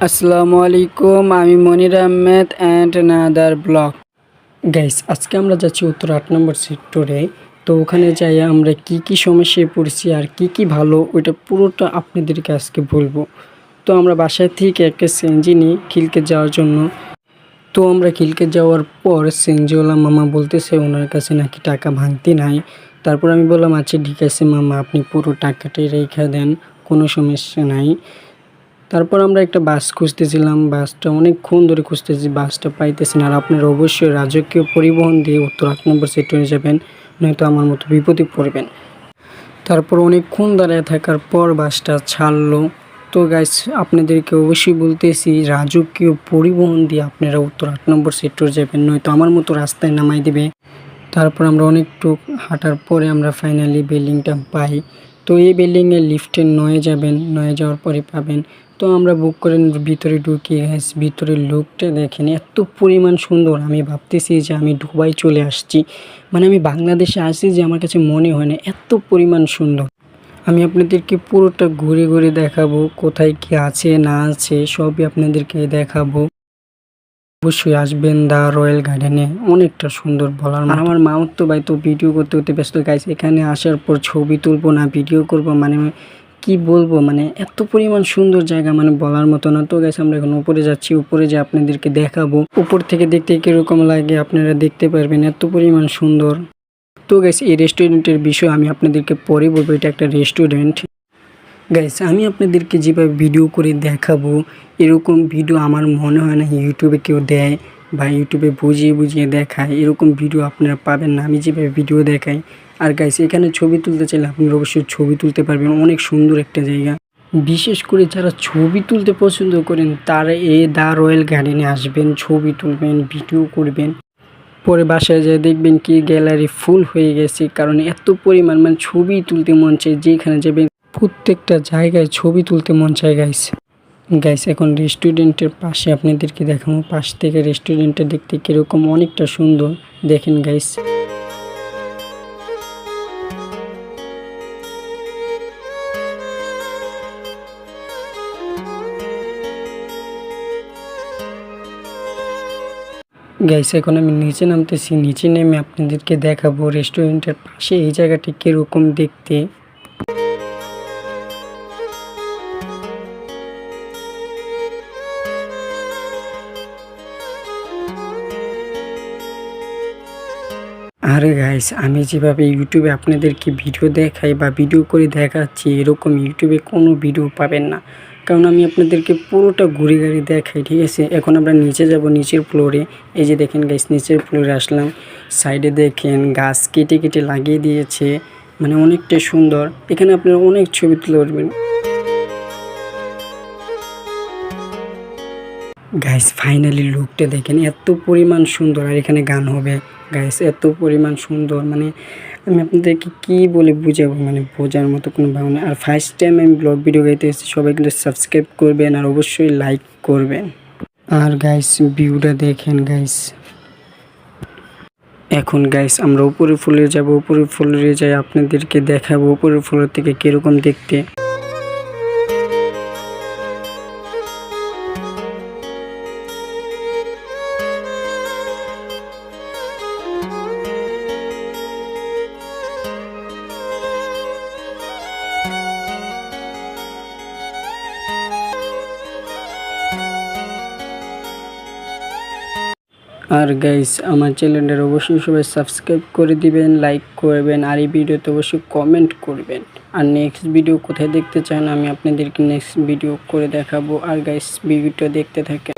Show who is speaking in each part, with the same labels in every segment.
Speaker 1: আসসালামু আলাইকুম, আমি Monir Ahmed another blog. Guys, আজকে আমরা যাচ্ছি উত্তর 8 নম্বর সেক্টরে। তো ওখানে যাই আমরা কি কি সমস্যায় পড়ছি আর কি কি ভালো ওইটা পুরোটা আপনাদেরকে আজকে বলবো। তো আমরা বাসায় থেকে একটা সিএনজি নিই খিলকে যাওয়ার জন্য। তো আমরা খিলকে যাওয়ার পর সিএনজিওয়ালা মামা বলতেছে ওনার কাছে নাকি টাকা ভাঙতি নাই। তারপর আমি বললাম আচ্ছা ঠিক আছে মামা, আপনি পুরো টাকাটাই রেখে দেন, কোনো সমস্যা নাই। তারপর আমরা একটা বাস খুঁজতেছিলাম, বাসটা অনেকক্ষণ ধরে খুঁজতেছি, বাসটা পাইতেছি না। আর আপনারা অবশ্যই রাজকীয় পরিবহন দিয়ে উত্তর 8 নম্বর সেক্টরে যাবেন, নয়তো আমার মতো বিপদে পড়বেন। তারপর অনেকক্ষণ দাঁড়ায় থাকার পর বাসটা ছাড়লো। তো গাইস, আপনাদেরকে অবশ্যই বলতেছি রাজকীয় পরিবহন দিয়ে আপনারা উত্তর 8 নম্বর সেক্টর যাবেন, নয়তো আমার মতো রাস্তায় নামাই দেবে। তারপর আমরা অনেকটু হাঁটার পরে আমরা ফাইনালি বিল্ডিংটা পাই। তো এই বিল্ডিংয়ে লিফটে 9 যাবেন, 9 যাওয়ার পরে পাবেন। তো আমরা বুক করে ভিতরে ঢুকি। ভিতরের লুকটা দেখেন এত পরিমাণ সুন্দর, আমি ভাবতেছি যে আমি দুবাই চলে আসছি, মানে আমি বাংলাদেশে আসছি যে আমার কাছে মনে হয় না, এত পরিমাণ সুন্দর। আমি আপনাদেরকে পুরোটা ঘুরে ঘুরে দেখাবো, কোথায় কি আছে না আছে সবই আপনাদেরকে দেখাবো। অবশ্যই আসবেন দ্য রয়্যাল গার্ডেনে, অনেকটা সুন্দর বলার। আর আমার মামাতো ভাই তো ভিডিও করতে করতে ব্যস্ত। গাইস, এখানে আসার পর ছবি তুলবো না ভিডিও করব, মানে কি বলবো, মানে এত পরিমাণ সুন্দর জায়গা, মানে বলার মতো না। তো গাইস, আমরা এখন উপরে যাচ্ছি, উপরে যে আপনাদেরকে দেখাবো উপর থেকে দেখতে কীরকম লাগে আপনারা দেখতে পারবেন, এত পরিমাণ সুন্দর। তো গাইস, এই রেস্টুরেন্টের বিষয় আমি আপনাদেরকে পরে বলবো, এটা একটা রেস্টুরেন্ট। গাইস, আমি আপনাদেরকে যেভাবে ভিডিও করে দেখাবো এরকম ভিডিও আমার মনে হয় না ইউটিউবে কেউ দেয় বা ইউটিউবে বুঝিয়ে বুঝিয়ে দেখায়, এরকম ভিডিও আপনারা পাবেন না আমি যেভাবে ভিডিও দেখাই। আর গাইস, এখানে ছবি তুলতে চাইলে আপনারা অবশ্যই ছবি তুলতে পারবেন, অনেক সুন্দর একটা জায়গা। বিশেষ করে যারা ছবি তুলতে পছন্দ করেন তারা এই দ্য রয়্যাল গার্ডেনে আসবেন, ছবি তুলবেন, ভিডিও করবেন। পরে বাসায় যেয়ে দেখবেন কি গ্যালারি ফুল হয়ে গেছে, কারণ এত পরিমাণ মানে ছবি তুলতে মন চায়, যেখানে যাবেন প্রত্যেকটা জায়গায় ছবি তুলতে মন চায়। গাইস, এখন রেস্টুরেন্টের পাশে আপনাদেরকে দেখাবো, পাশ থেকে রেস্টুরেন্টটা দেখতে কীরকম, অনেকটা সুন্দর। দেখেন গাইস, গাইস এখন আমি নিচে নামতেছি, নিচে নেমে আপনাদেরকে দেখাবো রেস্টুরেন্টের পাশে এই জায়গাটি কীরকম দেখতে। আরে গাইস, আমি যেভাবে ইউটিউবে আপনাদেরকে ভিডিও দেখাই বা ভিডিও করে দেখাচ্ছি এরকম ইউটিউবে কোনো ভিডিও পাবেন না, কারণ আমি আপনাদেরকে পুরোটা ঘুরে ঘুরে দেখাই, ঠিক আছে। এখন আমরা নিচে যাব, নিচের ফ্লোরে। এই যে দেখেন গাইস, নিচের ফ্লোরে আসলাম। সাইডে দেখেন গাছ কেটে কেটে লাগিয়ে দিয়েছে, মানে অনেকটা সুন্দর। এখানে আপনারা অনেক ছবি তুলে উঠবেন। গাইস, ফাইনালি লুকটা দেখেন এত পরিমাণ সুন্দর, আর এখানে গান হবে। গাইস, এত পরিমাণ সুন্দর, মানে আমি আপনাদেরকে কী বলে বুঝাবো, মানে বোঝার মতো কোনো ভাবনা। আর ফার্স্ট টাইম আমি ব্লগ ভিডিও গাইতে এসেছি, সবাই কিন্তু সাবস্ক্রাইব করবেন আর অবশ্যই লাইক করবেন। আর গাইস, ভিউটা দেখেন গাইস। এখন গাইস আমরা উপরের ফ্লোরে যাব, উপরের ফ্লোরে যাই আপনাদেরকে দেখাবো উপরের ফ্লোর থেকে কীরকম দেখতে। আর গাইস, আমার চ্যানেলটার অবশ্যই সবাই সাবস্ক্রাইব করে দিবেন, লাইক করবেন, আর এই ভিডিওতে অবশ্যই কমেন্ট করবেন। আর নেক্সট ভিডিও কোথায় দেখতে চান আমি আপনাদেরকে নেক্সট ভিডিও করে দেখাবো। আর গাইস, ভিডিওটা দেখতে থাকেন।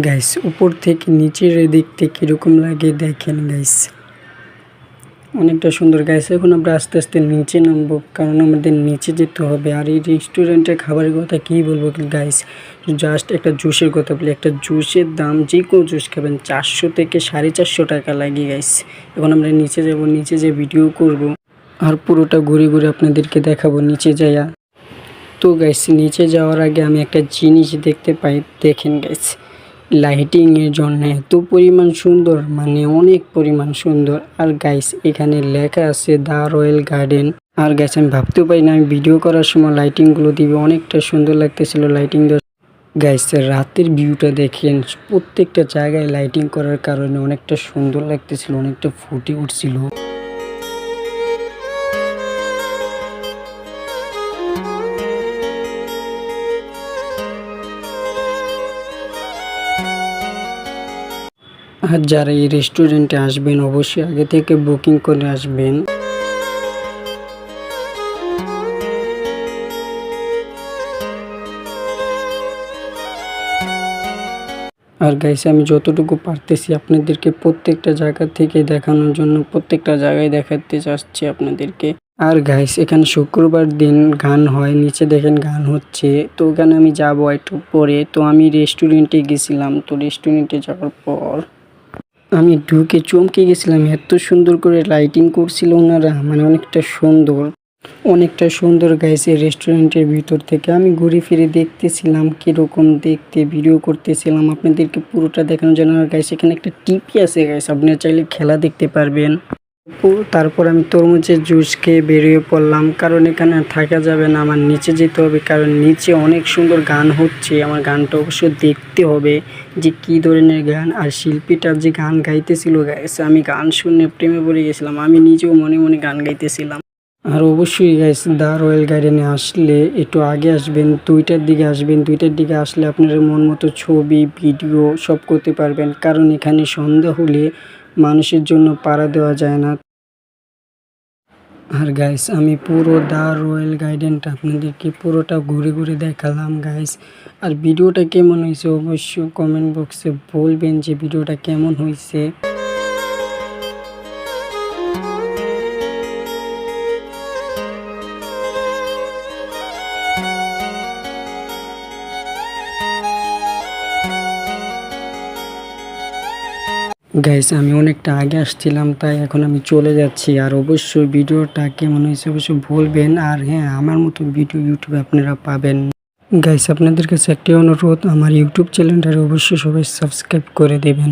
Speaker 1: গাইস, উপর থেকে নিচের দেখতে কীরকম লাগে দেখেন গাইস, অনেকটা সুন্দর। গাইস, এখন আমরা আস্তে আস্তে নিচে নামবো, কারণ আমাদের নিচে যেতে হবে। আর এই রেস্টুরেন্টের খাবারের কথা কী বলবো গাইস, জাস্ট একটা জুসের কথা বলি, একটা জুসের দাম যে কোনো জুস খাবেন 400 থেকে 450 টাকা লাগে গাইস। এখন আমরা নিচে যাব, নিচে যেয়ে ভিডিও করব আর পুরোটা ঘুরে ঘুরে আপনাদেরকে দেখাবো নিচে যাইয়া। তো গাইস, নিচে যাওয়ার আগে আমি একটা জিনিস দেখতে পাই, দেখেন গাইস, লাইটিং এর জন্য এত পরিমাণ সুন্দর, মানে অনেক পরিমাণ সুন্দর। আর গাইস এখানে লেখা আছে দ্য রয়্যাল গার্ডেন। আর গাইস আমি ভাবতেও পারি না আমি ভিডিও করার সময় লাইটিং গুলো দিবে, অনেকটা সুন্দর লাগতেছিল লাইটিং দেওয়া। গাইস রাতের ভিউটা দেখেন, প্রত্যেকটা জায়গায় লাইটিং করার কারণে অনেকটা সুন্দর লাগতেছিল, অনেকটা ফুটে উঠছিল। আর যারা এই রেস্টুরেন্টে আসবেন অবশ্যই আগে থেকে বুকিং করে আসবেন। আর গাইস আমি যতটুকু পারতেছি আপনাদেরকে প্রত্যেকটা জায়গা থেকে দেখানোর জন্য প্রত্যেকটা জায়গায় দেখাতে চাচ্ছি আপনাদেরকে। আর গাইস এখানে শুক্রবার দিন গান হয়, নিচে দেখেন গান হচ্ছে। তো ওখানে আমি যাবো একটু পরে। তো আমি রেস্টুরেন্টে গেছিলাম, তো রেস্টুরেন্টে যাওয়ার পর আমি ঢুকে চমকে গেছিলাম, এত সুন্দর করে লাইটিং করছিল ওনারা, মানে অনেকটা সুন্দর গাইস। এই রেস্টুরেন্টের ভিতর থেকে আমি ঘুরে ফিরে দেখতেছিলাম কিরকম দেখতে, ভিডিও করতেছিলাম আপনাদেরকে পুরোটা দেখানোর জন্য। আর গাইস এখানে একটা টিভি আছে গাইস, আপনারা চাইলে খেলা দেখতে পারবেন। তারপর আমি তরমুজের জুস খেয়ে বেরিয়ে পড়লাম, কারণ এখানে আর থাকা যাবে না, আমার নিচে যেতে হবে, কারণ নিচে অনেক সুন্দর গান হচ্ছে। আমার গানটা অবশ্যই দেখতে হবে যে কী ধরনের গান, আর শিল্পীটার যে গান গাইতেছিল গাইস, আমি গান শুনে প্রেমে পড়ে গেছিলাম। আমি নিজেও মনে মনে গান গাইতেছিলাম। আর অবশ্যই গাইস দ্য রয়্যাল গার্ডেনে আসলে একটু আগে আসবেন, 2টার দিকে আসবেন। 2টার দিকে আসলে আপনারা মন মতো ছবি ভিডিও সব করতে পারবেন, কারণ এখানে সন্ধ্যা হলে মানুষের জন্য পাড়া দেওয়া যায় না। আর গাইস আমি পুরো দ্য রয়্যাল গার্ডেনটা আপনাদেরকে পুরোটা ঘুরে ঘুরে দেখালাম গাইস। আর ভিডিওটা কেমন হয়েছে অবশ্যই কমেন্ট বক্সে বলবেন যে ভিডিওটা কেমন হয়েছে। গাইস আমি অনেকটা আগে আসছিলাম, তাই এখন আমি চলে যাচ্ছি। আর অবশ্যই ভিডিওটা কেমন হয়েছে অবশ্যই বলবেন। আর হ্যাঁ, আমার মতো ভিডিও ইউটিউবে আপনারা পাবেন। গাইস আপনাদের কাছে একটি অনুরোধ, আমার ইউটিউব চ্যানেলটা অবশ্যই সবাই সাবস্ক্রাইব করে দেবেন।